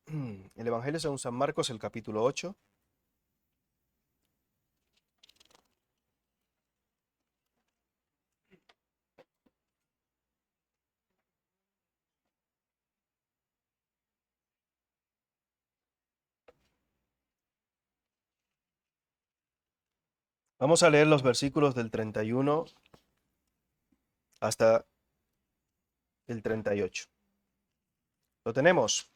El Evangelio según San Marcos, el capítulo 8. Vamos a leer los versículos del 31 hasta el 38. ¿Lo tenemos?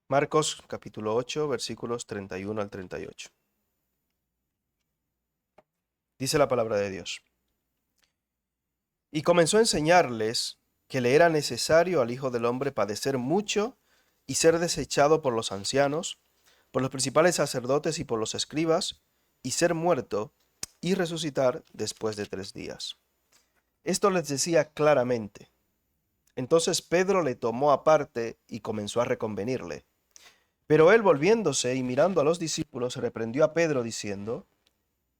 Marcos capítulo 8, versículos 31 al 38. Dice la palabra de Dios. Y comenzó a enseñarles que le era necesario al Hijo del Hombre padecer mucho y ser desechado por los ancianos, por los principales sacerdotes y por los escribas, y ser muerto y resucitar después de 3 días. Esto les decía claramente. Entonces Pedro le tomó aparte y comenzó a reconvenirle. Pero él, volviéndose y mirando a los discípulos, reprendió a Pedro diciendo: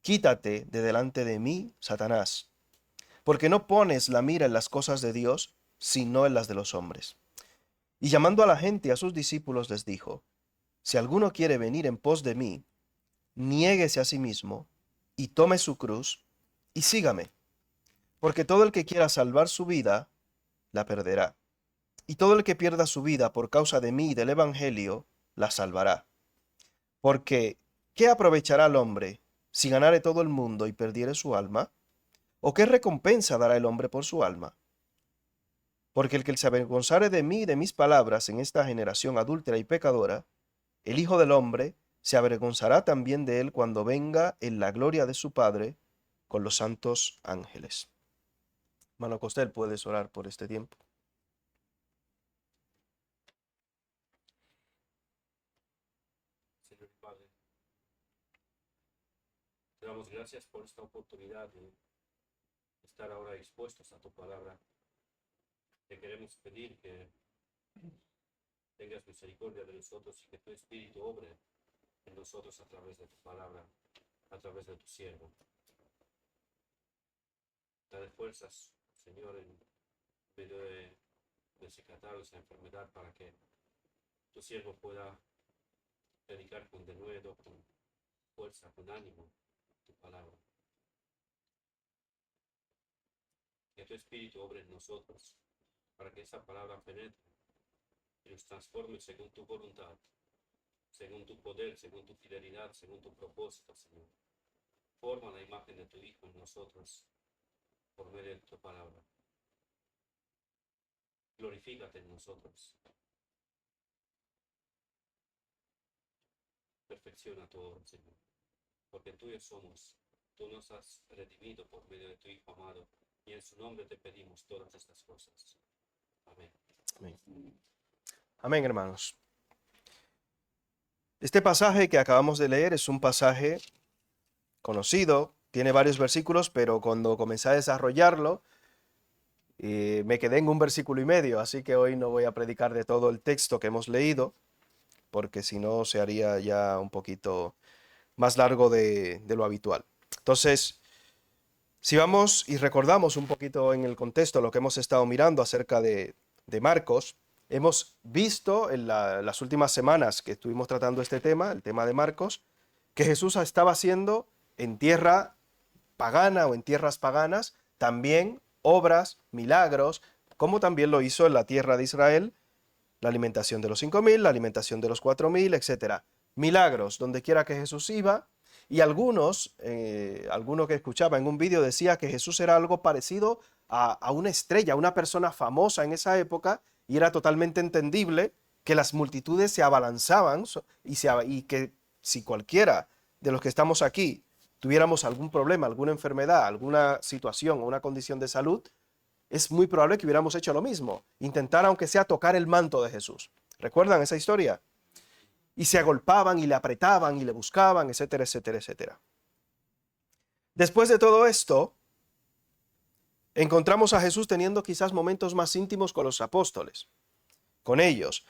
Quítate de delante de mí, Satanás, porque no pones la mira en las cosas de Dios, sino en las de los hombres. Y llamando a la gente y a sus discípulos les dijo: Si alguno quiere venir en pos de mí, niéguese a sí mismo y tome su cruz y sígame. Porque todo el que quiera salvar su vida, la perderá. Y todo el que pierda su vida por causa de mí y del Evangelio, la salvará. Porque, ¿qué aprovechará el hombre si ganare todo el mundo y perdiere su alma? ¿O qué recompensa dará el hombre por su alma? Porque el que se avergonzare de mí y de mis palabras en esta generación adúltera y pecadora, el Hijo del Hombre se avergonzará también de él cuando venga en la gloria de su Padre con los santos ángeles. Hermano Costel, puedes orar por este tiempo. Señor y Padre, te damos gracias por esta oportunidad de estar ahora expuestos a tu palabra. Te queremos pedir que tengas misericordia de nosotros y que tu Espíritu obre en nosotros a través de tu palabra, a través de tu siervo. Dale fuerzas, Señor, en medio de ese catarro, esa enfermedad, para que tu siervo pueda predicar con denuedo, con fuerza, con ánimo tu palabra. Que tu Espíritu obre en nosotros para que esa palabra penetre y nos transforme según tu voluntad, según tu poder, según tu fidelidad, según tu propósito, Señor. Forma la imagen de tu Hijo en nosotros por medio de tu palabra. Glorifícate en nosotros. Perfecciona tu obra, Señor, porque tuyos somos. Tú nos has redimido por medio de tu Hijo amado, y en su nombre te pedimos todas estas cosas. Amén. Amén. Amén, hermanos. Este pasaje que acabamos de leer es un pasaje conocido, tiene varios versículos, pero cuando comencé a desarrollarlo, me quedé en un versículo y medio, así que hoy no voy a predicar de todo el texto que hemos leído, porque si no se haría ya un poquito más largo de lo habitual. Entonces, si vamos y recordamos un poquito en el contexto lo que hemos estado mirando acerca de Marcos, hemos visto en las últimas semanas que estuvimos tratando este tema, el tema de Marcos, que Jesús estaba haciendo en tierra pagana o en tierras paganas también obras, milagros, como también lo hizo en la tierra de Israel, la alimentación de los 5.000, la alimentación de los 4.000, etc. Milagros, donde quiera que Jesús iba, y alguno que escuchaba en un vídeo decía que Jesús era algo parecido a una estrella, a una persona famosa en esa época, y era totalmente entendible que las multitudes se abalanzaban y que si cualquiera de los que estamos aquí tuviéramos algún problema, alguna enfermedad, alguna situación o una condición de salud, es muy probable que hubiéramos hecho lo mismo, intentar aunque sea tocar el manto de Jesús. ¿Recuerdan esa historia? Y se agolpaban y le apretaban y le buscaban, etcétera, etcétera, etcétera. Después de todo esto, encontramos a Jesús teniendo quizás momentos más íntimos con los apóstoles, con ellos.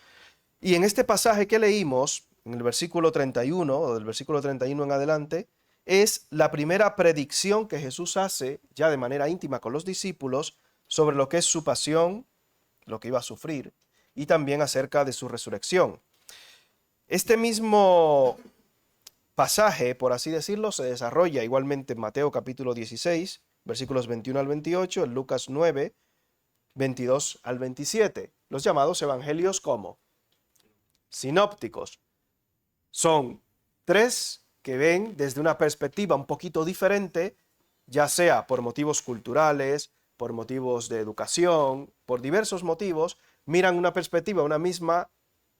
Y en este pasaje que leímos, en el versículo 31 o del versículo 31 en adelante, es la primera predicción que Jesús hace ya de manera íntima con los discípulos sobre lo que es su pasión, lo que iba a sufrir, y también acerca de su resurrección. Este mismo pasaje, por así decirlo, se desarrolla igualmente en Mateo capítulo 16, versículos 21 al 28, en Lucas 9, 22 al 27. Los llamados evangelios como sinópticos. Son tres que ven desde una perspectiva un poquito diferente, ya sea por motivos culturales, por motivos de educación, por diversos motivos, miran una perspectiva, una misma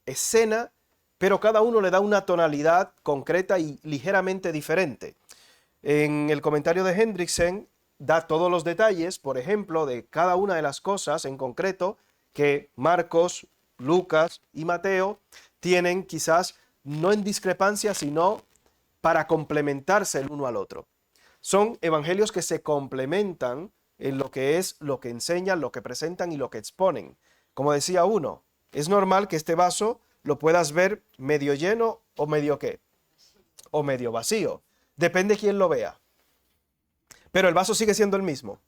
escena, pero cada uno le da una tonalidad concreta y ligeramente diferente. En el comentario de Hendriksen da todos los detalles, por ejemplo, de cada una de las cosas en concreto que Marcos, Lucas y Mateo tienen quizás no en discrepancia, sino para complementarse el uno al otro. Son evangelios que se complementan en lo que es lo que enseñan, lo que presentan y lo que exponen. Como decía uno, es normal que este vaso lo puedas ver medio lleno o medio qué, o medio vacío. Depende quién lo vea. Pero el vaso sigue siendo el mismo.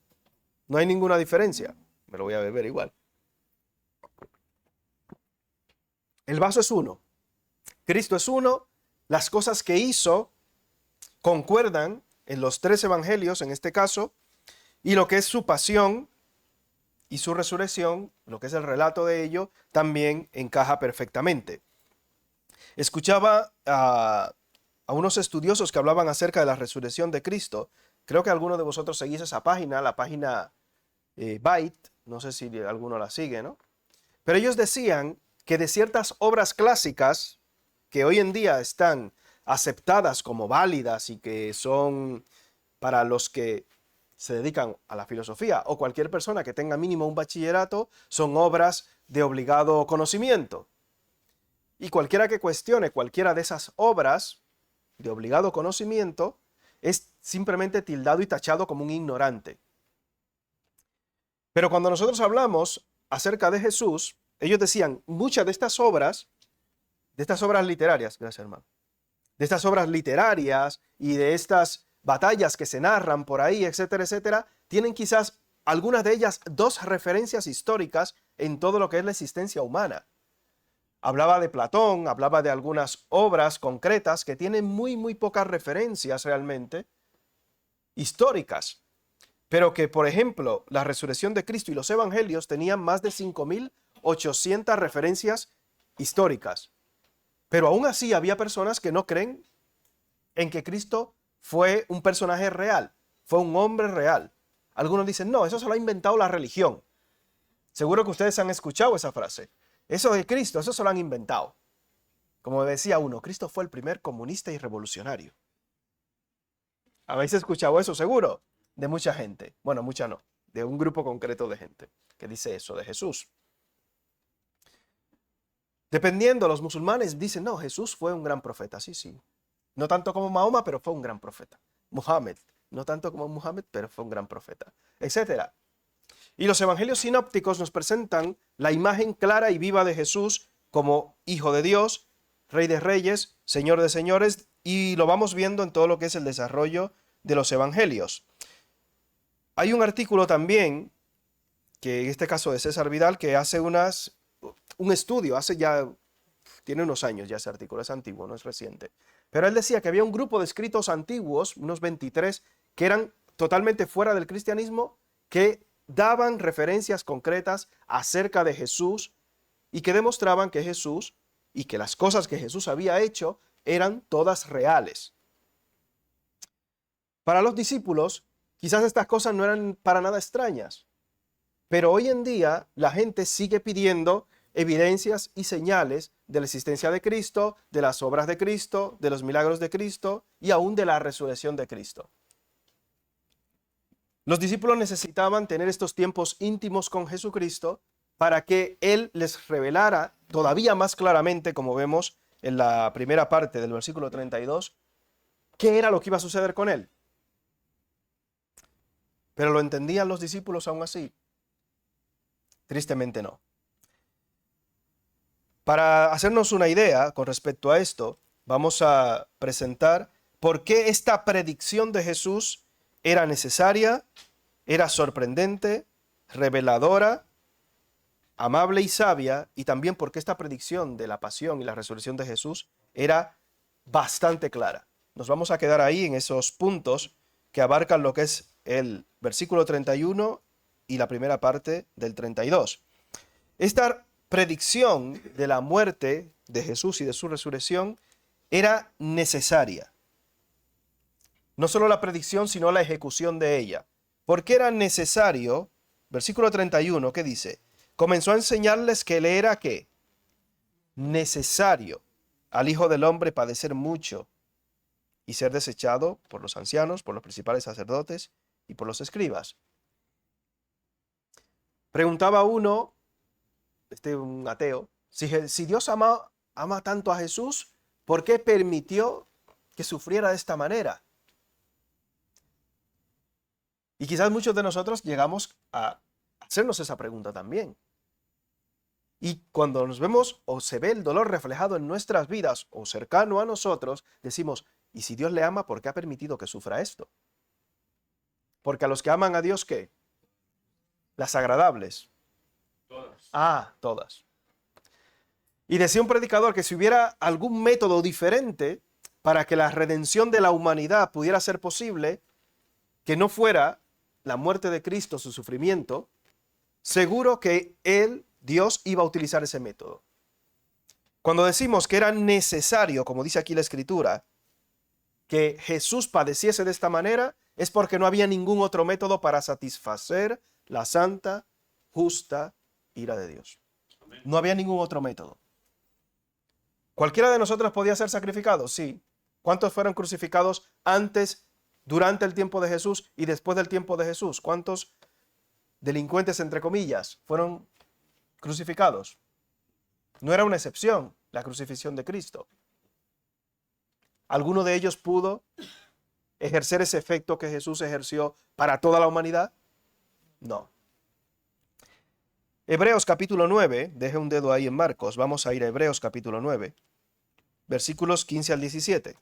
No hay ninguna diferencia. Me lo voy a beber igual. El vaso es uno. Cristo es uno. Las cosas que hizo concuerdan en los tres evangelios, en este caso, y lo que es su pasión y su resurrección, lo que es el relato de ello, también encaja perfectamente. Escuchaba a unos estudiosos que hablaban acerca de la resurrección de Cristo. Creo que algunos de vosotros seguís esa página, la página Byte, no sé si alguno la sigue, ¿no? Pero ellos decían que de ciertas obras clásicas que hoy en día están aceptadas como válidas y que son para los que se dedican a la filosofía o cualquier persona que tenga mínimo un bachillerato, son obras de obligado conocimiento. Y cualquiera que cuestione cualquiera de esas obras de obligado conocimiento es simplemente tildado y tachado como un ignorante. Pero cuando nosotros hablamos acerca de Jesús, ellos decían, muchas de estas obras literarias, gracias hermano, de estas obras literarias y de estas batallas que se narran por ahí, etcétera, etcétera, tienen quizás algunas de ellas dos referencias históricas en todo lo que es la existencia humana. Hablaba de Platón, hablaba de algunas obras concretas que tienen muy pocas referencias realmente históricas, pero que, por ejemplo, la resurrección de Cristo y los evangelios tenían más de 5.800 referencias históricas. Pero aún así había personas que no creen en que Cristo fue un personaje real, fue un hombre real. Algunos dicen, no, eso se lo ha inventado la religión. Seguro que ustedes han escuchado esa frase. Eso de Cristo, eso se lo han inventado. Como decía uno, Cristo fue el primer comunista y revolucionario. ¿Habéis escuchado eso seguro? De mucha gente. Bueno, mucha no. De un grupo concreto de gente que dice eso de Jesús. Dependiendo, los musulmanes dicen, no, Jesús fue un gran profeta. Sí, sí. No tanto como Mahoma, pero fue un gran profeta. Muhammad, no tanto como Muhammad, pero fue un gran profeta. Etcétera. Y los evangelios sinópticos nos presentan la imagen clara y viva de Jesús como Hijo de Dios, Rey de Reyes, Señor de Señores, y lo vamos viendo en todo lo que es el desarrollo de los evangelios. Hay un artículo también, que en este caso de César Vidal, que hace un estudio, tiene unos años ya ese artículo, es antiguo, no es reciente. Pero él decía que había un grupo de escritos antiguos, unos 23, que eran totalmente fuera del cristianismo, que daban referencias concretas acerca de Jesús y que demostraban que Jesús y que las cosas que Jesús había hecho eran todas reales. Para los discípulos, quizás estas cosas no eran para nada extrañas, pero hoy en día la gente sigue pidiendo evidencias y señales de la existencia de Cristo, de las obras de Cristo, de los milagros de Cristo y aún de la resurrección de Cristo. Los discípulos necesitaban tener estos tiempos íntimos con Jesucristo para que Él les revelara todavía más claramente, como vemos en la primera parte del versículo 32, qué era lo que iba a suceder con Él. ¿Pero lo entendían los discípulos aún así? Tristemente no. Para hacernos una idea con respecto a esto, vamos a presentar por qué esta predicción de Jesús era necesaria, era sorprendente, reveladora, amable y sabia, y también porque esta predicción de la pasión y la resurrección de Jesús era bastante clara. Nos vamos a quedar ahí en esos puntos que abarcan lo que es el versículo 31 y la primera parte del 32. Esta predicción de la muerte de Jesús y de su resurrección era necesaria. No solo la predicción, sino la ejecución de ella. ¿Por qué era necesario? Versículo 31, ¿qué dice? Comenzó a enseñarles que le era ¿qué? Necesario al Hijo del Hombre padecer mucho y ser desechado por los ancianos, por los principales sacerdotes y por los escribas. Preguntaba uno, un ateo, si Dios ama tanto a Jesús, ¿por qué permitió que sufriera de esta manera? Y quizás muchos de nosotros llegamos a hacernos esa pregunta también. Y cuando nos vemos o se ve el dolor reflejado en nuestras vidas o cercano a nosotros, decimos, ¿y si Dios le ama, por qué ha permitido que sufra esto? Porque a los que aman a Dios, ¿qué? Las agradables. Todas. Todas. Y decía un predicador que si hubiera algún método diferente para que la redención de la humanidad pudiera ser posible, que no fuera la muerte de Cristo, su sufrimiento, seguro que Dios iba a utilizar ese método. Cuando decimos que era necesario, como dice aquí la Escritura, que Jesús padeciese de esta manera, es porque no había ningún otro método para satisfacer la santa, justa ira de Dios. No había ningún otro método. ¿Cualquiera de nosotros podía ser sacrificado? Sí. ¿Cuántos fueron crucificados antes, durante el tiempo de Jesús y después del tiempo de Jesús? ¿Cuántos delincuentes, entre comillas, fueron crucificados? No era una excepción la crucifixión de Cristo. ¿Alguno de ellos pudo ejercer ese efecto que Jesús ejerció para toda la humanidad? No. Hebreos capítulo 9, deje un dedo ahí en Marcos, vamos a ir a Hebreos capítulo 9, versículos 15 al 17.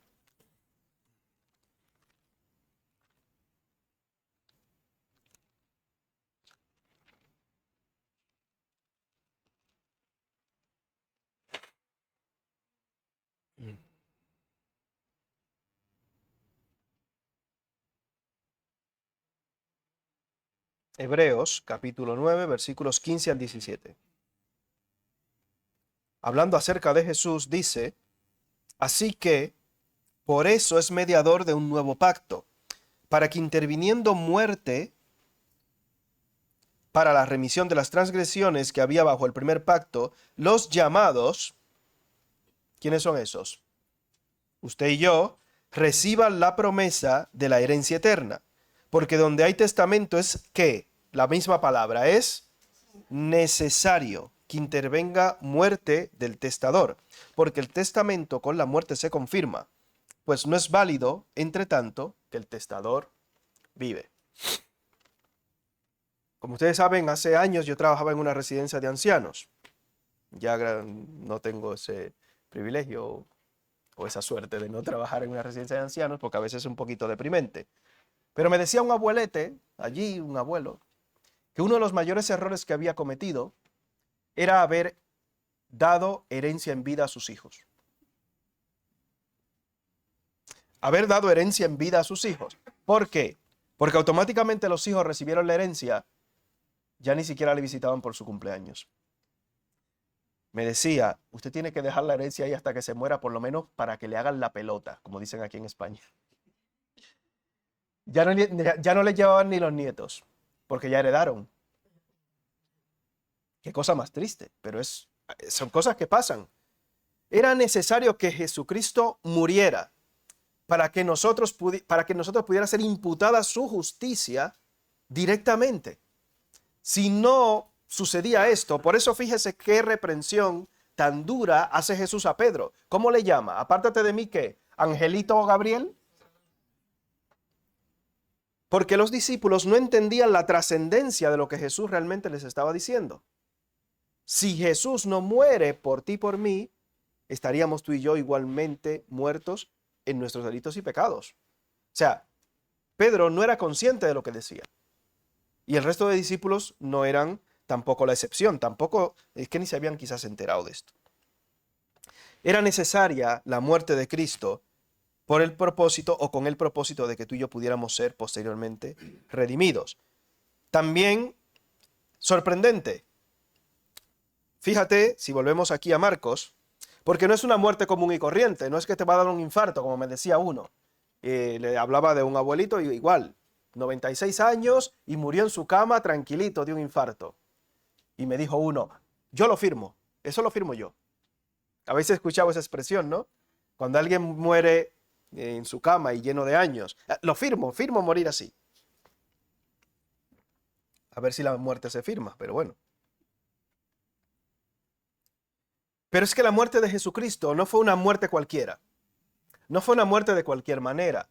Hebreos capítulo 9, versículos 15 al 17. Hablando acerca de Jesús, dice, así que por eso es mediador de un nuevo pacto, para que interviniendo muerte para la remisión de las transgresiones que había bajo el primer pacto, los llamados, ¿quiénes son esos? Usted y yo, reciban la promesa de la herencia eterna. Porque donde hay testamento es que la misma palabra es necesario que intervenga muerte del testador, porque el testamento con la muerte se confirma, pues no es válido, entre tanto, que el testador vive. Como ustedes saben, hace años yo trabajaba en una residencia de ancianos. Ya no tengo ese privilegio o esa suerte de no trabajar en una residencia de ancianos, porque a veces es un poquito deprimente. Pero me decía un abuelete, allí un abuelo, que uno de los mayores errores que había cometido era haber dado herencia en vida a sus hijos. Haber dado herencia en vida a sus hijos. ¿Por qué? Porque automáticamente los hijos recibieron la herencia, ya ni siquiera le visitaban por su cumpleaños. Me decía, usted tiene que dejar la herencia ahí hasta que se muera, por lo menos para que le hagan la pelota, como dicen aquí en España. Ya no le llevaban ni los nietos, porque ya heredaron. Qué cosa más triste, pero son cosas que pasan. Era necesario que Jesucristo muriera para que nosotros pudiera ser imputada su justicia directamente. Si no sucedía esto, por eso fíjese qué reprensión tan dura hace Jesús a Pedro. ¿Cómo le llama? Apártate de mí, ¿qué? ¿Angelito o Gabriel? Porque los discípulos no entendían la trascendencia de lo que Jesús realmente les estaba diciendo. Si Jesús no muere por ti y por mí, estaríamos tú y yo igualmente muertos en nuestros delitos y pecados. O sea, Pedro no era consciente de lo que decía. Y el resto de discípulos no eran tampoco la excepción. Tampoco, es que ni se habían quizás enterado de esto. Era necesaria la muerte de Cristo por el propósito o con el propósito de que tú y yo pudiéramos ser posteriormente redimidos. También sorprendente. Fíjate, si volvemos aquí a Marcos, porque no es una muerte común y corriente, no es que te va a dar un infarto, como me decía uno. Le hablaba de un abuelito y igual, 96 años y murió en su cama tranquilito de un infarto. Y me dijo uno, yo lo firmo, eso lo firmo yo. A veces he escuchado esa expresión, ¿no? Cuando alguien muere en su cama y lleno de años, lo firmo morir así. A ver si la muerte se firma, pero bueno. Pero es que la muerte de Jesucristo no fue una muerte cualquiera. No fue una muerte de cualquier manera.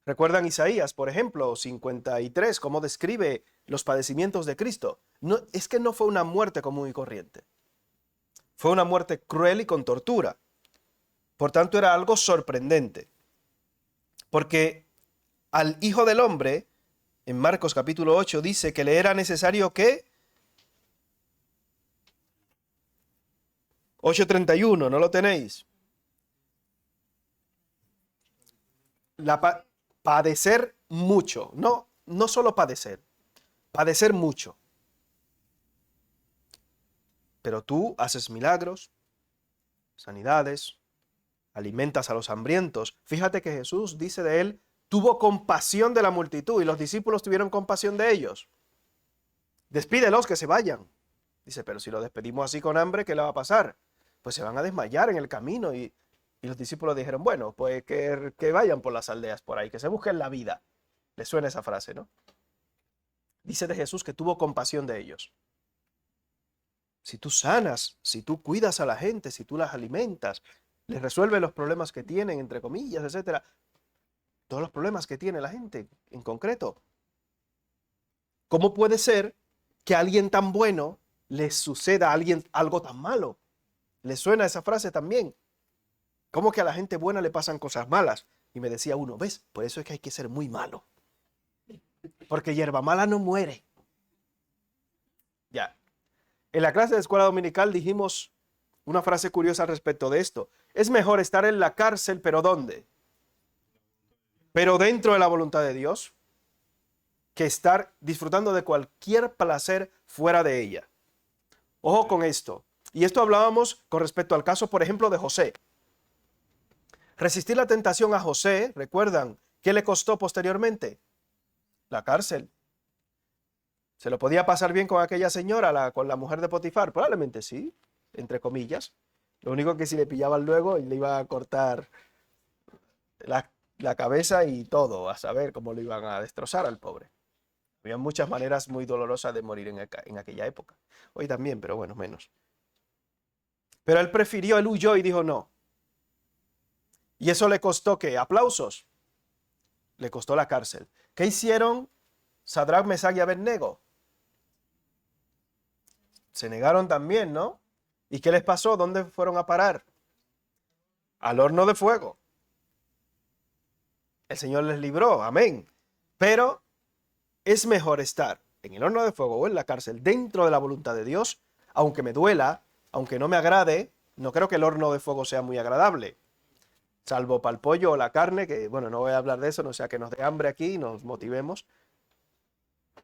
¿Recuerdan Isaías, por ejemplo, 53, cómo describe los padecimientos de Cristo? No, es que no fue una muerte común y corriente. Fue una muerte cruel y con tortura. Por tanto, era algo sorprendente. Porque al Hijo del Hombre, en Marcos capítulo 8, dice que le era necesario que 8:31, ¿no lo tenéis? Padecer mucho, no solo padecer mucho. Pero tú haces milagros, sanidades, alimentas a los hambrientos. Fíjate que Jesús dice de él, tuvo compasión de la multitud y los discípulos tuvieron compasión de ellos. Despídelos que se vayan. Dice, pero si lo despedimos así con hambre, ¿qué le va a pasar? Pues se van a desmayar en el camino. Y los discípulos dijeron, bueno, pues que vayan por las aldeas por ahí, que se busquen la vida. ¿Les suena esa frase, no? Dice de Jesús que tuvo compasión de ellos. Si tú sanas, si tú cuidas a la gente, si tú las alimentas, les resuelves los problemas que tienen, entre comillas, etcétera, todos los problemas que tiene la gente en concreto. ¿Cómo puede ser que a alguien tan bueno les suceda a alguien algo tan malo? ¿Les suena esa frase también? ¿Cómo que a la gente buena le pasan cosas malas? Y me decía uno, ¿ves? Por eso es que hay que ser muy malo. Porque hierba mala no muere. Ya. En la clase de escuela dominical dijimos una frase curiosa al respecto de esto. Es mejor estar en la cárcel, pero ¿dónde? Pero dentro de la voluntad de Dios, que estar disfrutando de cualquier placer fuera de ella. Ojo con esto. Y esto hablábamos con respecto al caso, por ejemplo, de José. Resistir la tentación a José, ¿recuerdan qué le costó posteriormente? La cárcel. ¿Se lo podía pasar bien con aquella señora, con la mujer de Potifar? Probablemente sí, entre comillas. Lo único que si le pillaban luego y le iba a cortar la cabeza y todo, a saber cómo lo iban a destrozar al pobre. Había muchas maneras muy dolorosas de morir en aquella época. Hoy también, pero bueno, menos. Pero él huyó y dijo no. ¿Y eso le costó qué? ¿Aplausos? Le costó la cárcel. ¿Qué hicieron Sadrach, Mesach y Abednego? Se negaron también, ¿no? ¿Y qué les pasó? ¿Dónde fueron a parar? Al horno de fuego. El Señor les libró, amén. Pero es mejor estar en el horno de fuego o en la cárcel dentro de la voluntad de Dios, aunque me duela, aunque no me agrade. No creo que el horno de fuego sea muy agradable, salvo para el pollo o la carne, que bueno, no voy a hablar de eso, no sea que nos dé hambre aquí y nos motivemos.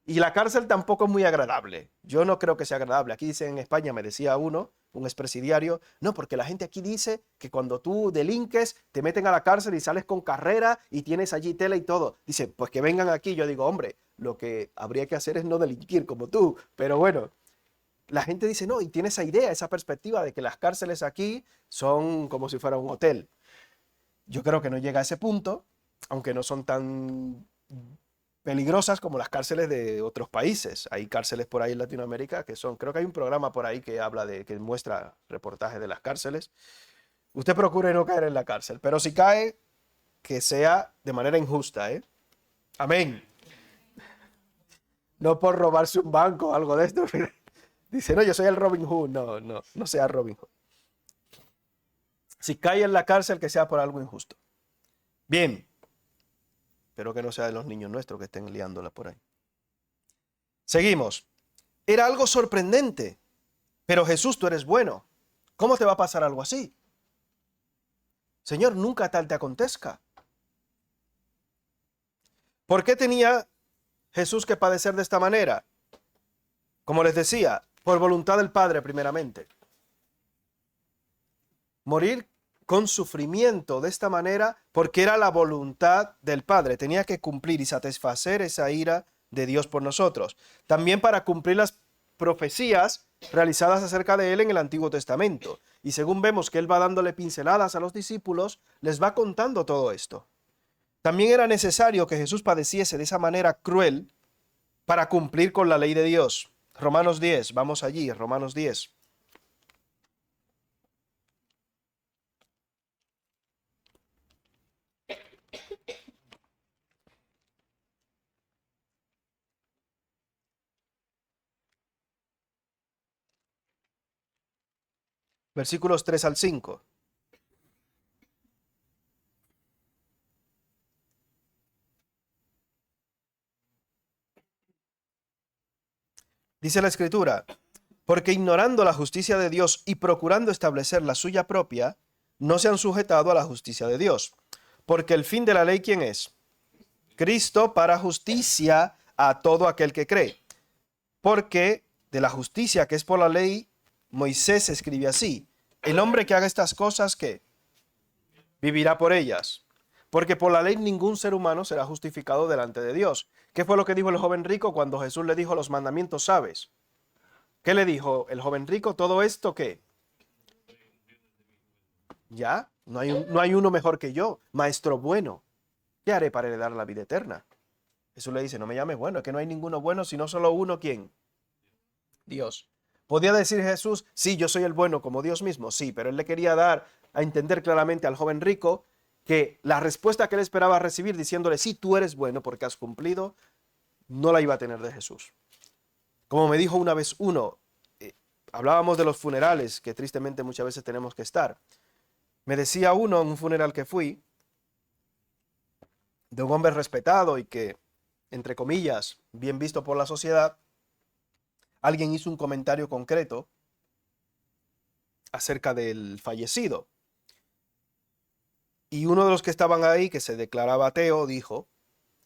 Y la cárcel tampoco es muy agradable. Yo no creo que sea agradable. Aquí dice en España, me decía uno, un expresidiario, no, porque la gente aquí dice que cuando tú delinques, te meten a la cárcel y sales con carrera y tienes allí tela y todo. Dice, pues que vengan aquí. Yo digo, hombre, lo que habría que hacer es no delinquir como tú. Pero bueno, la gente dice, no, y tiene esa idea, esa perspectiva de que las cárceles aquí son como si fuera un hotel. Yo creo que no llega a ese punto, aunque no son tan peligrosas como las cárceles de otros países. Hay cárceles por ahí en Latinoamérica que son, creo que hay un programa por ahí que habla que muestra reportajes de las cárceles. Usted procure no caer en la cárcel, pero si cae, que sea de manera injusta, ¿eh? Amén. No por robarse un banco o algo de esto. Dice, no, yo soy el Robin Hood. No sea Robin Hood. Si cae en la cárcel, que sea por algo injusto. Bien, espero que no sea de los niños nuestros que estén liándola por ahí. Seguimos. Era algo sorprendente, pero Jesús, tú eres bueno. ¿Cómo te va a pasar algo así? Señor, nunca tal te acontezca. ¿Por qué tenía Jesús que padecer de esta manera? Como les decía, por voluntad del Padre primeramente. Morir con sufrimiento de esta manera porque era la voluntad del Padre. Tenía que cumplir y satisfacer esa ira de Dios por nosotros. También para cumplir las profecías realizadas acerca de él en el Antiguo Testamento. Y según vemos que él va dándole pinceladas a los discípulos, les va contando todo esto. También era necesario que Jesús padeciese de esa manera cruel para cumplir con la ley de Dios. Romanos 10, vamos allí, Romanos 10. Versículos 3 al 5. Dice la Escritura, porque ignorando la justicia de Dios y procurando establecer la suya propia, no se han sujetado a la justicia de Dios. Porque el fin de la ley, ¿quién es? Cristo para justicia a todo aquel que cree. Porque de la justicia que es por la ley, Moisés escribe así, el hombre que haga estas cosas, ¿qué? Vivirá por ellas. Porque por la ley ningún ser humano será justificado delante de Dios. ¿Qué fue lo que dijo el joven rico cuando Jesús le dijo los mandamientos, sabes? ¿Qué le dijo el joven rico? ¿Todo esto qué? Ya, no hay uno mejor que yo, maestro bueno. ¿Qué haré para heredar la vida eterna? Jesús le dice, no me llames bueno, es que no hay ninguno bueno, sino solo uno, ¿quién? Dios. ¿Podía decir Jesús, sí, yo soy el bueno como Dios mismo? Sí, pero él le quería dar a entender claramente al joven rico que la respuesta que él esperaba recibir diciéndole, sí, tú eres bueno porque has cumplido, no la iba a tener de Jesús. Como me dijo una vez uno, hablábamos de los funerales, que tristemente muchas veces tenemos que estar. Me decía uno en un funeral que fui, de un hombre respetado y que, entre comillas, bien visto por la sociedad, alguien hizo un comentario concreto acerca del fallecido. Y uno de los que estaban ahí, que se declaraba ateo, dijo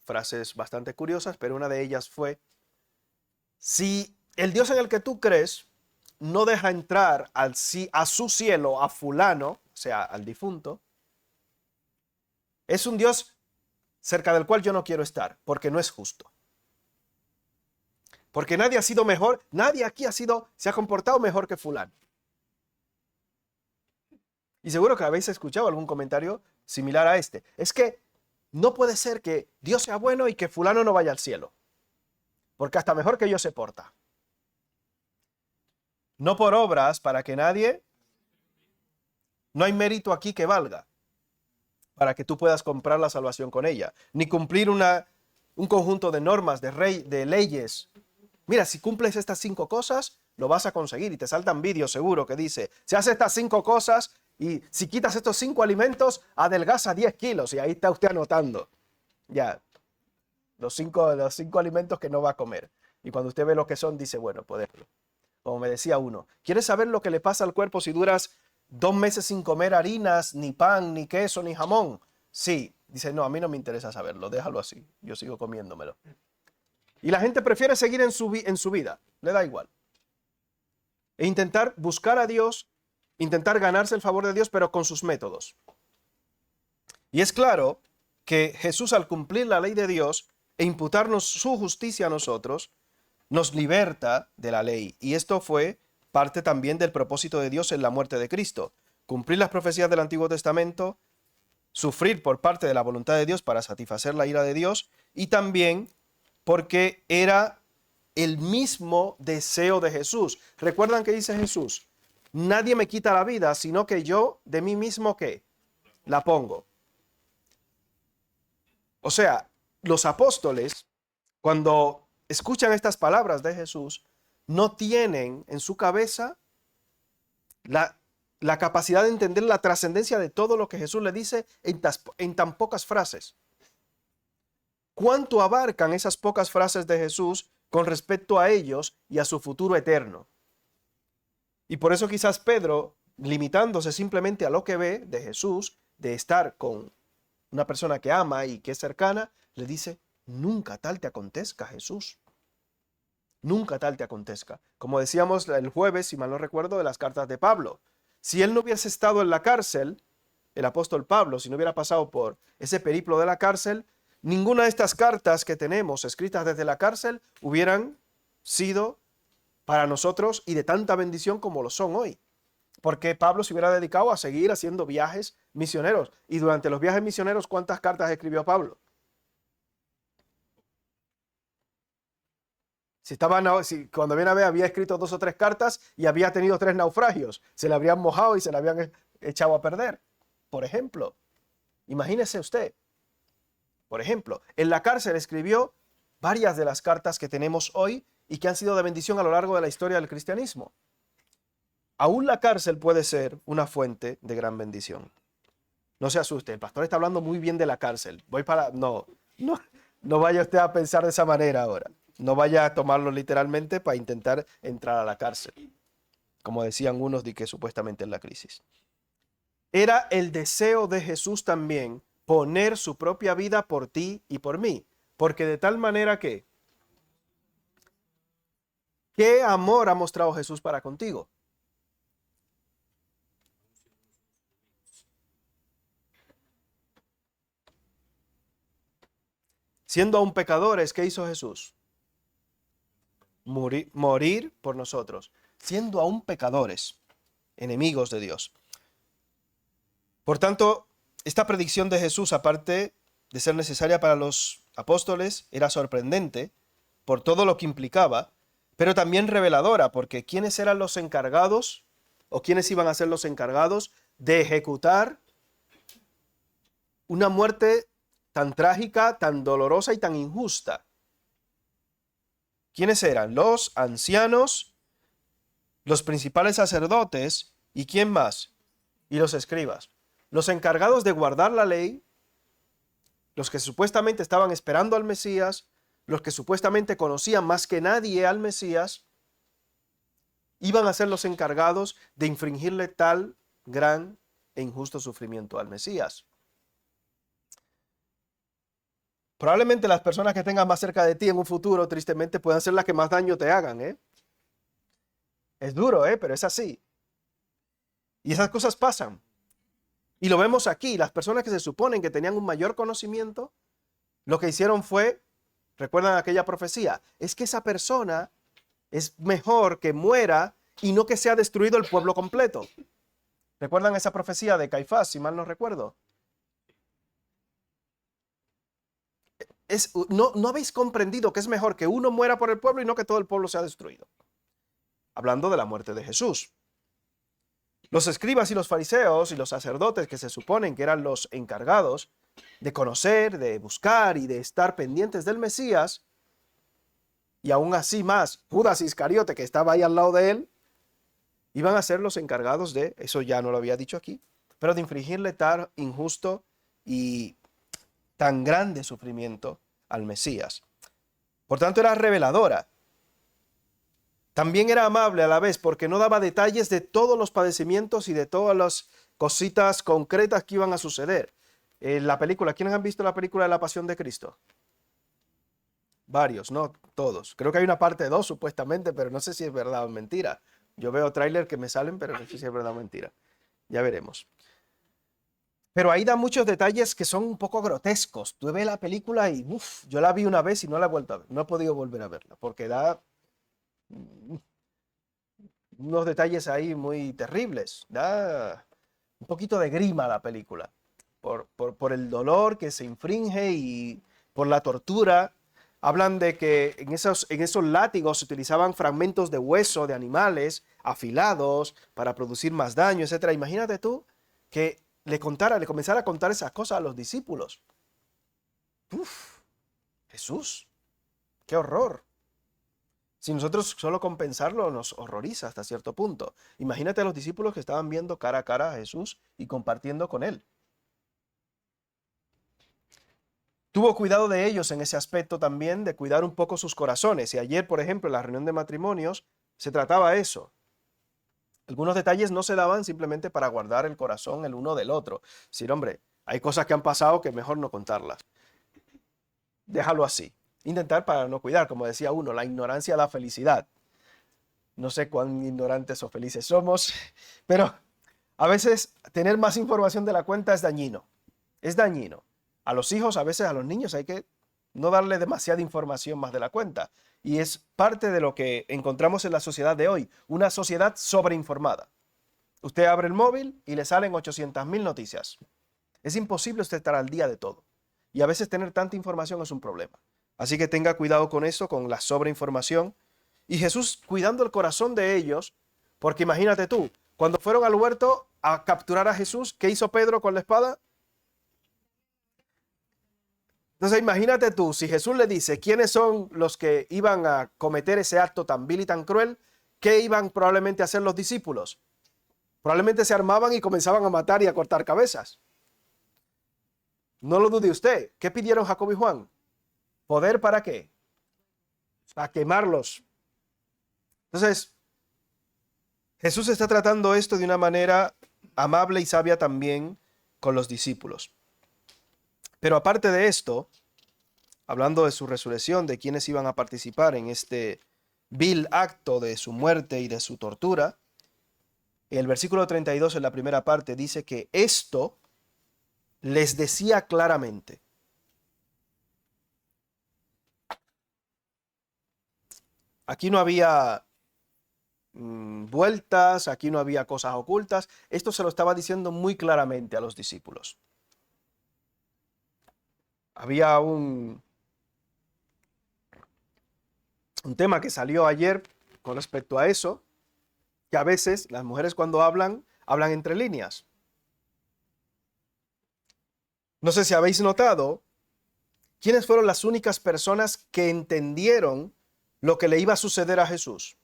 frases bastante curiosas, pero una de ellas fue, si el Dios en el que tú crees no deja entrar a su cielo a fulano, o sea, al difunto, es un Dios cerca del cual yo no quiero estar, porque no es justo. Porque nadie ha sido mejor, nadie aquí se ha comportado mejor que fulano. Y seguro que habéis escuchado algún comentario similar a este. Es que no puede ser que Dios sea bueno y que fulano no vaya al cielo. Porque hasta mejor que yo se porta. No por obras para que nadie, no hay mérito aquí que valga para que tú puedas comprar la salvación con ella, ni cumplir un conjunto de normas, de leyes. Mira, si cumples estas 5 cosas, lo vas a conseguir. Y te saltan vídeos seguro que dice, si haces estas 5 cosas y si quitas estos 5 alimentos, adelgaza 10 kilos. Y ahí está usted anotando. Ya, los cinco alimentos que no va a comer. Y cuando usted ve lo que son, dice, bueno, poderlo. Como me decía uno, ¿quieres saber lo que le pasa al cuerpo si duras 2 meses sin comer harinas, ni pan, ni queso, ni jamón? Sí. Dice, no, a mí no me interesa saberlo, déjalo así. Yo sigo comiéndomelo. Y la gente prefiere seguir en su vida, le da igual. E intentar buscar a Dios, intentar ganarse el favor de Dios, pero con sus métodos. Y es claro que Jesús, al cumplir la ley de Dios e imputarnos su justicia a nosotros, nos liberta de la ley. Y esto fue parte también del propósito de Dios en la muerte de Cristo. Cumplir las profecías del Antiguo Testamento, sufrir por parte de la voluntad de Dios para satisfacer la ira de Dios, y también porque era el mismo deseo de Jesús. ¿Recuerdan que dice Jesús? Nadie me quita la vida, sino que yo de mí mismo, ¿qué? La pongo. O sea, los apóstoles, cuando escuchan estas palabras de Jesús, no tienen en su cabeza la la capacidad de entender la trascendencia de todo lo que Jesús le dice en tan pocas frases. ¿Cuánto abarcan esas pocas frases de Jesús con respecto a ellos y a su futuro eterno? Y por eso quizás Pedro, limitándose simplemente a lo que ve de Jesús, de estar con una persona que ama y que es cercana, le dice, nunca tal te acontezca, Jesús. Nunca tal te acontezca. Como decíamos el jueves, si mal no recuerdo, de las cartas de Pablo. Si él no hubiese estado en la cárcel, el apóstol Pablo, si no hubiera pasado por ese periplo de la cárcel, ninguna de estas cartas que tenemos escritas desde la cárcel hubieran sido para nosotros y de tanta bendición como lo son hoy. Porque Pablo se hubiera dedicado a seguir haciendo viajes misioneros. Y durante los viajes misioneros, ¿cuántas cartas escribió Pablo? Si cuando viene a ver había escrito 2 o 3 cartas y había tenido 3 naufragios, se le habrían mojado y se le habían echado a perder. Por ejemplo, imagínese usted, por ejemplo, en la cárcel escribió varias de las cartas que tenemos hoy y que han sido de bendición a lo largo de la historia del cristianismo. Aún la cárcel puede ser una fuente de gran bendición. No se asuste, el pastor está hablando muy bien de la cárcel. No vaya usted a pensar de esa manera ahora. No vaya a tomarlo literalmente para intentar entrar a la cárcel, como decían unos de que supuestamente es la crisis. Era el deseo de Jesús también poner su propia vida por ti y por mí, porque de tal manera que, ¿qué amor ha mostrado Jesús para contigo? Siendo aún pecadores, ¿qué hizo Jesús? Morir por nosotros, siendo aún pecadores, enemigos de Dios. Por tanto, esta predicción de Jesús, aparte de ser necesaria para los apóstoles, era sorprendente por todo lo que implicaba, pero también reveladora, porque ¿quiénes eran los encargados o quiénes iban a ser los encargados de ejecutar una muerte tan trágica, tan dolorosa y tan injusta? ¿Quiénes eran? Los ancianos, los principales sacerdotes y ¿quién más? Y los escribas. Los encargados de guardar la ley, los que supuestamente estaban esperando al Mesías, los que supuestamente conocían más que nadie al Mesías, iban a ser los encargados de infringirle tal gran e injusto sufrimiento al Mesías. Probablemente las personas que tengas más cerca de ti en un futuro, tristemente, puedan ser las que más daño te hagan, ¿eh? Es duro, pero es así. Y esas cosas pasan. Y lo vemos aquí. Las personas que se suponen que tenían un mayor conocimiento, lo que hicieron fue, recuerdan aquella profecía, es que esa persona es mejor que muera y no que sea destruido el pueblo completo. ¿Recuerdan esa profecía de Caifás, si mal no recuerdo? No habéis comprendido que es mejor que uno muera por el pueblo y no que todo el pueblo sea destruido. Hablando de la muerte de Jesús. Los escribas y los fariseos y los sacerdotes, que se suponen que eran los encargados de conocer, de buscar y de estar pendientes del Mesías, y aún así más Judas Iscariote, que estaba ahí al lado de él, iban a ser los encargados de, eso ya no lo había dicho aquí, pero de infligirle tan injusto y tan grande sufrimiento al Mesías. Por tanto, era reveladora. También era amable a la vez porque no daba detalles de todos los padecimientos y de todas las cositas concretas que iban a suceder. La película, ¿quiénes han visto la película de la Pasión de Cristo? Varios, no todos. Creo que hay una parte 2 supuestamente, pero no sé si es verdad o mentira. Yo veo tráiler que me salen, pero no sé si es verdad o mentira. Ya veremos. Pero ahí da muchos detalles que son un poco grotescos. Tú ves la película y yo la vi una vez y no la he vuelto a ver. No he podido volver a verla porque da unos detalles ahí muy terribles. Da un poquito de grima la película por el dolor que se infringe y por la tortura. Hablan de que en esos látigos se utilizaban fragmentos de hueso de animales afilados para producir más daño, etc. Imagínate tú que le comenzara a contar esas cosas a los discípulos. Jesús, qué horror. Si nosotros solo con pensarlo nos horroriza hasta cierto punto. Imagínate a los discípulos que estaban viendo cara a cara a Jesús y compartiendo con él. Tuvo cuidado de ellos en ese aspecto también, de cuidar un poco sus corazones. Y ayer, por ejemplo, en la reunión de matrimonios, se trataba eso. Algunos detalles no se daban simplemente para guardar el corazón el uno del otro. Decir, hombre, hay cosas que han pasado que mejor no contarlas. Déjalo así. Intentar para no cuidar, como decía uno, la ignorancia da felicidad. No sé cuán ignorantes o felices somos, pero a veces tener más información de la cuenta es dañino. Es dañino. A los hijos, a veces a los niños hay que no darle demasiada información más de la cuenta. Y es parte de lo que encontramos en la sociedad de hoy, una sociedad sobreinformada. Usted abre el móvil y le salen 800.000 noticias. Es imposible usted estar al día de todo. Y a veces tener tanta información es un problema. Así que tenga cuidado con eso, con la sobreinformación. Y Jesús cuidando el corazón de ellos, porque imagínate tú, cuando fueron al huerto a capturar a Jesús, ¿qué hizo Pedro con la espada? Entonces imagínate tú, si Jesús le dice quiénes son los que iban a cometer ese acto tan vil y tan cruel, ¿qué iban probablemente a hacer los discípulos? Probablemente se armaban y comenzaban a matar y a cortar cabezas. No lo dude usted. ¿Qué pidieron Jacobo y Juan? ¿Poder para qué? Para quemarlos. Entonces, Jesús está tratando esto de una manera amable y sabia también con los discípulos. Pero aparte de esto, hablando de su resurrección, de quienes iban a participar en este vil acto de su muerte y de su tortura, el versículo 32 en la primera parte dice que esto les decía claramente. Aquí no había vueltas, aquí no había cosas ocultas. Esto se lo estaba diciendo muy claramente a los discípulos. Había un tema que salió ayer con respecto a eso, que a veces las mujeres cuando hablan, hablan entre líneas. No sé si habéis notado quiénes fueron las únicas personas que entendieron lo que le iba a suceder a Jesús.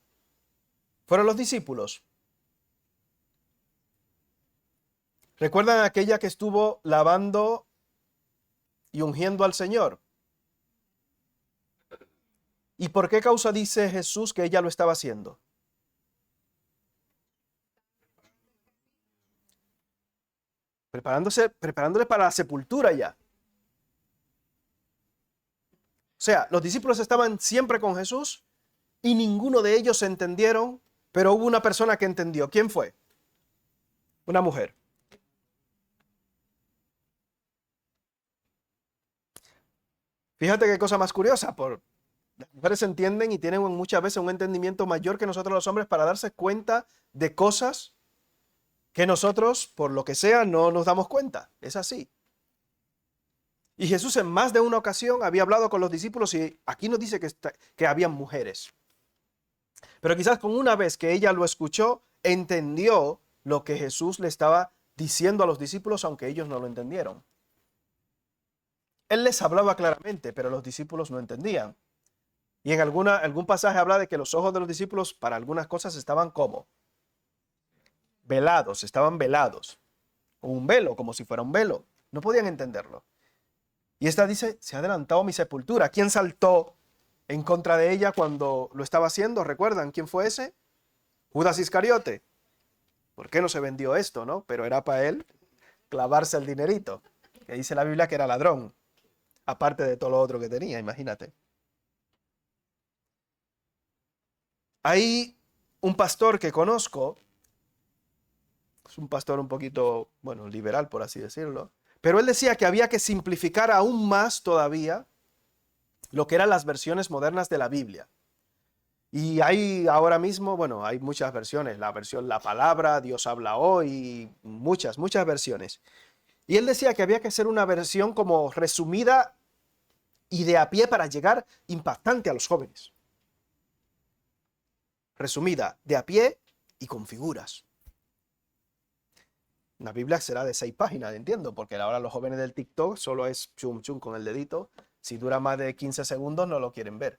Fueron los discípulos. ¿Recuerdan aquella que estuvo lavando y ungiendo al Señor? ¿Y por qué causa dice Jesús que ella lo estaba haciendo? Preparándole para la sepultura ya. O sea, los discípulos estaban siempre con Jesús y ninguno de ellos se entendieron, pero hubo una persona que entendió. ¿Quién fue? Una mujer. Fíjate qué cosa más curiosa. Las mujeres entienden y tienen muchas veces un entendimiento mayor que nosotros los hombres para darse cuenta de cosas que nosotros, por lo que sea, no nos damos cuenta. Es así. Y Jesús en más de una ocasión había hablado con los discípulos y aquí nos dice que habían mujeres. Pero quizás con una vez que ella lo escuchó, entendió lo que Jesús le estaba diciendo a los discípulos, aunque ellos no lo entendieron. Él les hablaba claramente, pero los discípulos no entendían. Y en algún pasaje habla de que los ojos de los discípulos para algunas cosas estaban como velados, estaban velados. Con un velo, como si fuera un velo. No podían entenderlo. Y esta dice, se ha adelantado mi sepultura. ¿Quién saltó en contra de ella cuando lo estaba haciendo? ¿Recuerdan quién fue ese? Judas Iscariote. ¿Por qué no se vendió esto, no? Pero era para él clavarse el dinerito. Que dice la Biblia que era ladrón. Aparte de todo lo otro que tenía, imagínate. Hay un pastor que conozco. Es un pastor un poquito, bueno, liberal, por así decirlo. Pero él decía que había que simplificar aún más todavía lo que eran las versiones modernas de la Biblia. Y hay ahora mismo, bueno, hay muchas versiones. La versión La Palabra, Dios habla hoy, muchas versiones. Y él decía que había que hacer una versión como resumida y de a pie para llegar impactante a los jóvenes. Resumida, de a pie y con figuras. Una Biblia será de 6 páginas, entiendo, porque ahora los jóvenes del TikTok solo es chum chum con el dedito. Si dura más de 15 segundos no lo quieren ver.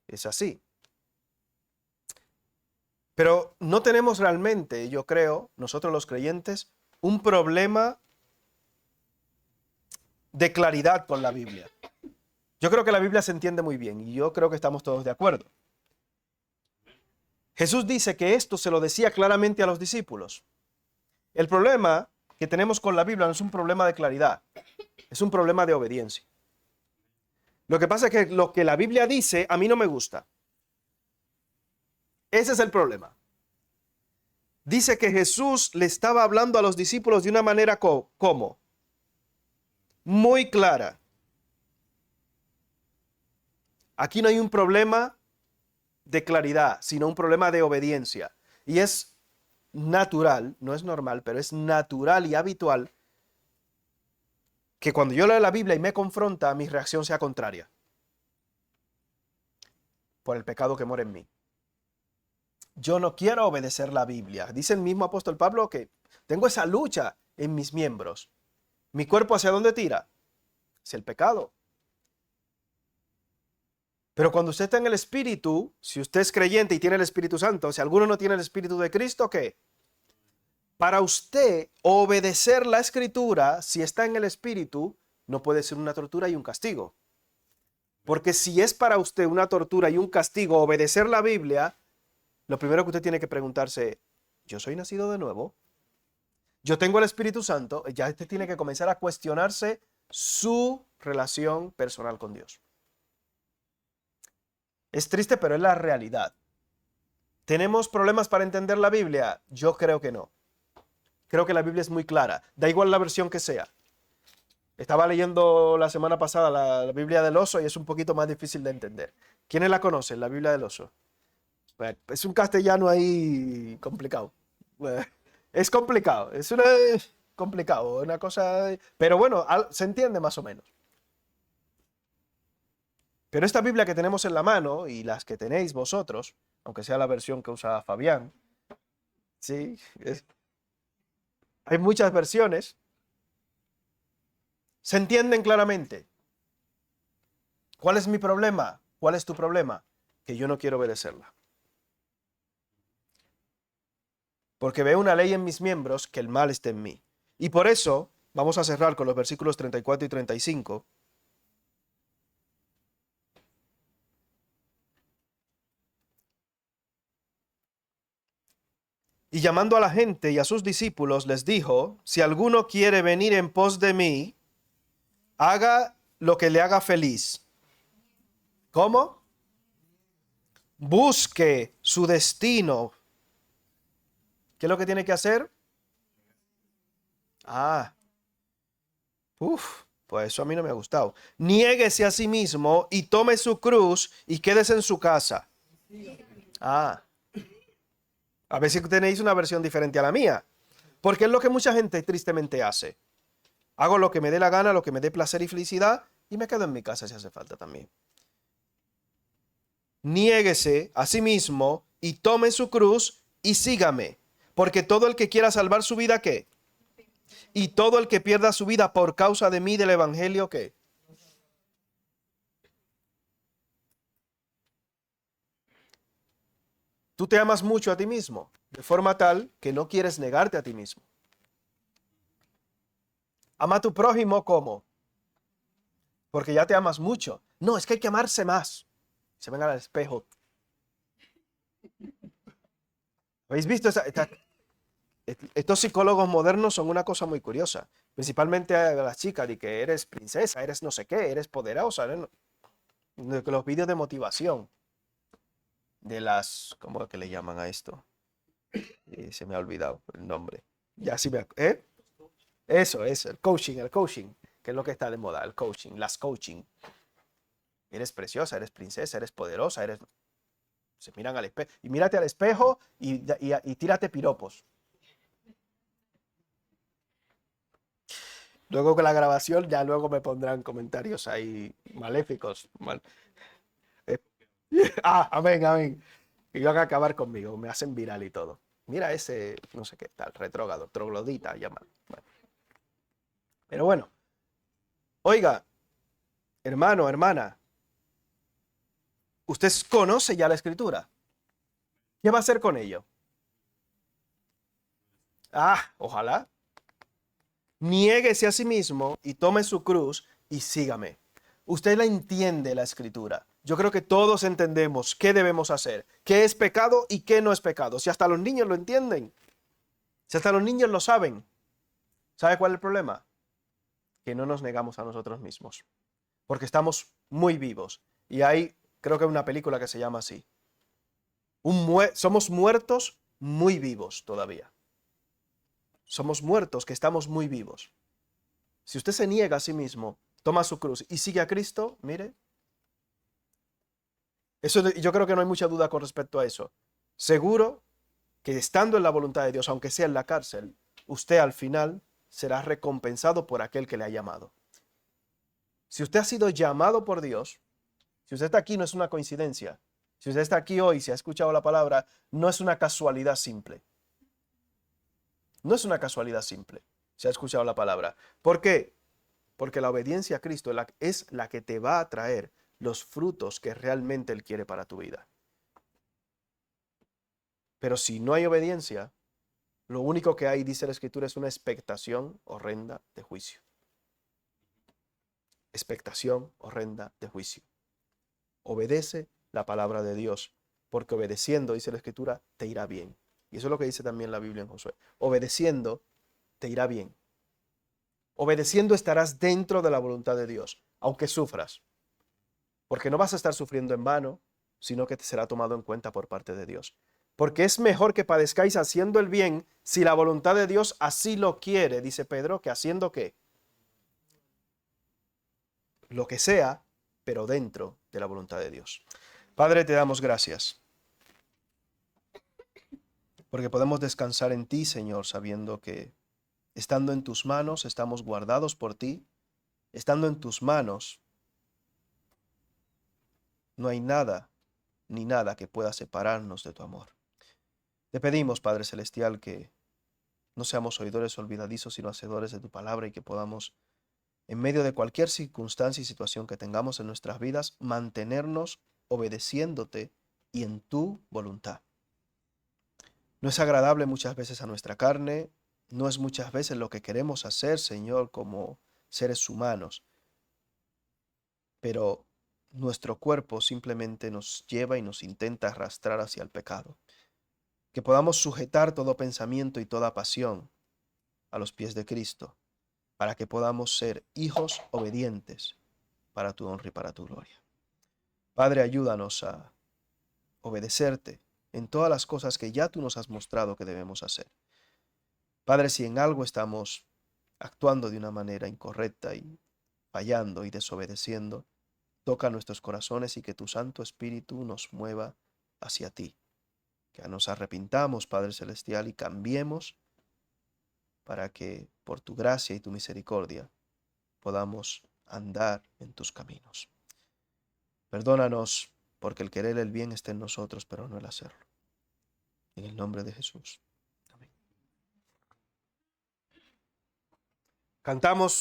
Es así. Pero no tenemos realmente, yo creo, nosotros los creyentes, un problema de claridad con la Biblia. Yo creo que la Biblia se entiende muy bien y yo creo que estamos todos de acuerdo. Jesús dice que esto se lo decía claramente a los discípulos. El problema que tenemos con la Biblia no es un problema de claridad, es un problema de obediencia. Lo que pasa es que lo que la Biblia dice a mí no me gusta. Ese es el problema. Dice que Jesús le estaba hablando a los discípulos de una manera como muy clara. Aquí no hay un problema de claridad, sino un problema de obediencia. Y es natural, no es normal, pero es natural y habitual que cuando yo leo la Biblia y me confronta, mi reacción sea contraria por el pecado que mora en mí. Yo no quiero obedecer la Biblia. Dice el mismo apóstol Pablo que tengo esa lucha en mis miembros. ¿Mi cuerpo hacia dónde tira? Hacia el pecado. Pero cuando usted está en el Espíritu, si usted es creyente y tiene el Espíritu Santo, si alguno no tiene el Espíritu de Cristo, ¿qué? Para usted obedecer la Escritura, si está en el Espíritu, no puede ser una tortura y un castigo. Porque si es para usted una tortura y un castigo obedecer la Biblia, lo primero que usted tiene que preguntarse, ¿yo soy nacido de nuevo? ¿Yo tengo el Espíritu Santo? Ya usted tiene que comenzar a cuestionarse su relación personal con Dios. Es triste, pero es la realidad. ¿Tenemos problemas para entender la Biblia? Yo creo que no. Creo que la Biblia es muy clara. Da igual la versión que sea. Estaba leyendo la semana pasada la Biblia del oso y es un poquito más difícil de entender. ¿Quiénes la conocen, la Biblia del oso? Bueno, es un castellano ahí complicado. Bueno, es complicado. Complicado. Una cosa... Pero bueno, se entiende más o menos. Pero esta Biblia que tenemos en la mano y las que tenéis vosotros, aunque sea la versión que usa Fabián, sí, hay muchas versiones, se entienden claramente. ¿Cuál es mi problema? ¿Cuál es tu problema? Que yo no quiero obedecerla. Porque veo una ley en mis miembros que el mal está en mí. Y por eso vamos a cerrar con los versículos 34 y 35. Y llamando a la gente y a sus discípulos, les dijo, si alguno quiere venir en pos de mí, haga lo que le haga feliz. ¿Cómo? Busque su destino. ¿Qué es lo que tiene que hacer? Pues eso a mí no me ha gustado. Niéguese a sí mismo y tome su cruz y quédese en su casa. A ver si tenéis una versión diferente a la mía. Porque es lo que mucha gente tristemente hace. Hago lo que me dé la gana, lo que me dé placer y felicidad y me quedo en mi casa si hace falta también. Niéguese a sí mismo y tome su cruz y sígame. Porque todo el que quiera salvar su vida, ¿qué? Y todo el que pierda su vida por causa de mí, del evangelio, ¿qué? Tú te amas mucho a ti mismo, de forma tal que no quieres negarte a ti mismo. Ama a tu prójimo como, porque ya te amas mucho. No, es que hay que amarse más. Se ven al espejo. ¿Habéis visto? Estos psicólogos modernos son una cosa muy curiosa. Principalmente a las chicas, de que eres princesa, eres no sé qué, eres poderosa. Los vídeos de motivación. De las, ¿cómo es que le llaman a esto? Se me ha olvidado el nombre. Ya sí ¿eh? Eso, el coaching, que es lo que está de moda, el coaching, las coaching. Eres preciosa, eres princesa, eres poderosa, eres... Se miran al espejo. Y mírate al espejo y tírate piropos. Luego con la grabación ya luego me pondrán comentarios ahí maléficos. Eh, amén, amén. Y van a acabar conmigo, me hacen viral y todo. Mira ese, no sé qué tal, retrógrado, troglodita, llaman. Bueno. Pero bueno, oiga, hermano, hermana, usted conoce ya la escritura. ¿Qué va a hacer con ello? Ojalá. Niéguese a sí mismo y tome su cruz y sígame. Usted la entiende la escritura. Yo creo que todos entendemos qué debemos hacer, qué es pecado y qué no es pecado. Si hasta los niños lo entienden, si hasta los niños lo saben. ¿Sabe cuál es el problema? Que no nos negamos a nosotros mismos, porque estamos muy vivos. Y hay, creo que hay una película que se llama así. Somos muertos muy vivos todavía. Somos muertos que estamos muy vivos. Si usted se niega a sí mismo, toma su cruz y sigue a Cristo, mire, yo creo que no hay mucha duda con respecto a eso. Seguro que estando en la voluntad de Dios, aunque sea en la cárcel, usted al final será recompensado por aquel que le ha llamado. Si usted ha sido llamado por Dios, si usted está aquí no es una coincidencia. Si usted está aquí hoy y se ha escuchado la palabra, no es una casualidad simple. No es una casualidad simple. Se ha escuchado la palabra. ¿Por qué? Porque la obediencia a Cristo es la que te va a traer los frutos que realmente Él quiere para tu vida. Pero si no hay obediencia, lo único que hay, dice la Escritura, es una expectación horrenda de juicio. Expectación horrenda de juicio. Obedece la palabra de Dios, porque obedeciendo, dice la Escritura, te irá bien. Y eso es lo que dice también la Biblia en Josué. Obedeciendo, te irá bien. Obedeciendo estarás dentro de la voluntad de Dios, aunque sufras. Porque no vas a estar sufriendo en vano, sino que te será tomado en cuenta por parte de Dios. Porque es mejor que padezcáis haciendo el bien, si la voluntad de Dios así lo quiere, dice Pedro, que haciendo qué. Lo que sea, pero dentro de la voluntad de Dios. Padre, te damos gracias, porque podemos descansar en ti, Señor, sabiendo que estando en tus manos estamos guardados por ti, estando en tus manos no hay nada ni nada que pueda separarnos de tu amor. Te pedimos, Padre Celestial, que no seamos oidores olvidadizos, sino hacedores de tu palabra y que podamos, en medio de cualquier circunstancia y situación que tengamos en nuestras vidas, mantenernos obedeciéndote y en tu voluntad. No es agradable muchas veces a nuestra carne, no es muchas veces lo que queremos hacer, Señor, como seres humanos, pero nuestro cuerpo simplemente nos lleva y nos intenta arrastrar hacia el pecado. Que podamos sujetar todo pensamiento y toda pasión a los pies de Cristo, para que podamos ser hijos obedientes para tu honra y para tu gloria. Padre, ayúdanos a obedecerte en todas las cosas que ya tú nos has mostrado que debemos hacer. Padre, si en algo estamos actuando de una manera incorrecta y fallando y desobedeciendo, toca nuestros corazones y que tu Santo Espíritu nos mueva hacia ti. Que nos arrepintamos, Padre Celestial, y cambiemos para que por tu gracia y tu misericordia podamos andar en tus caminos. Perdónanos, porque el querer el bien está en nosotros, pero no el hacerlo. En el nombre de Jesús. Amén. Cantamos